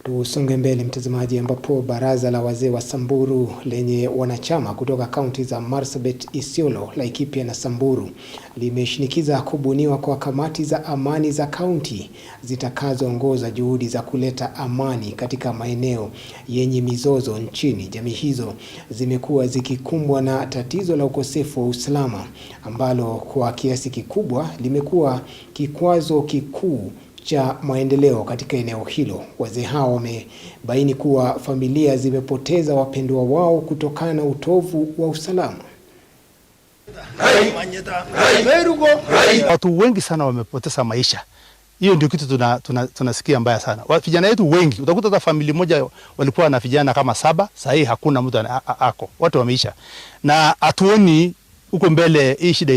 Tusonge mbele mtazamaji, ambapo baraza la wazee wa Samburu lenye wanachama kutoka kaunti za Marsabit, Isiolo, Laikipia na Samburu limeshinikiza kubuniwa kwa kamati za amani za kaunti zitakazoongoza juhudi za kuleta amani katika maeneo yenye mizozo nchini. Jamii hizo zimekuwa zikikumbwa na tatizo la ukosefu wa usalama ambalo kwa kiasi kikubwa limekuwa kikwazo kikuu cha maendeleo katika eneo hilo. Wazee hao wamebaini kuwa familia zimepoteza wapendwa wao kutokana na utovu wa usalama. Watu wengi sana wamepoteza maisha. Hiyo ndio kitu tunasikia mbaya sana. Vijana wetu wengi, utakuta hata familia moja walikuwa na vijana kama 7, sasa hii hakuna mtu ako. Watu wameisha. Na hatuoni huko mbele hii shida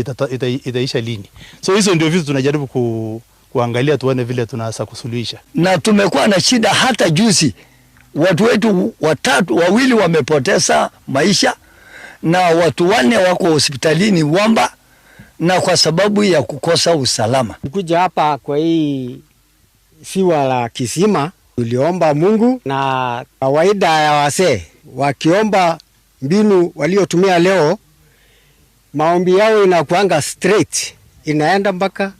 itaisha lini. So hizo ndio vitu tunajaribu kuangalia tuone vile tunaweza kusuluhisha. Na tumekuwa na shida hata juzi. Watu wetu wawili wamepoteza maisha na watu 4 wako hospitalini Wamba na kwa sababu ya kukosa usalama. Kuja hapa kwa hii siwa la kisima tuliomba Mungu, na kawaida ya wazee wakiomba mbinu waliotumia leo, maombi yao inakuanga straight, inaenda mpaka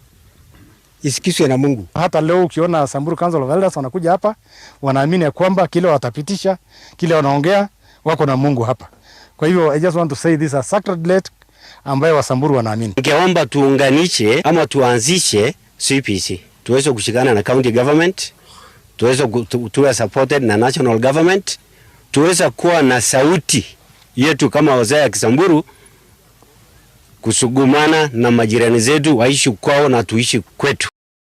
isikizwe na Mungu. Hata leo ukiona Samburu Council of Elders wanakuja hapa, wanaamini ya kwamba kile watapitisha, kile wanaongea wako na Mungu hapa. Kwa hivyo I just want to say this a sacred let ambayo Wasamburu wanaamini. Ningeomba tuunganishe ama tuanzishe CPC. Tuweze kushikana na county government, tuweze tuwe supported na national government, tuweze kuwa na sauti yetu kama wazee wa Kisamburu, kusugumana na majirani zetu waishi kwao na tuishi kwetu.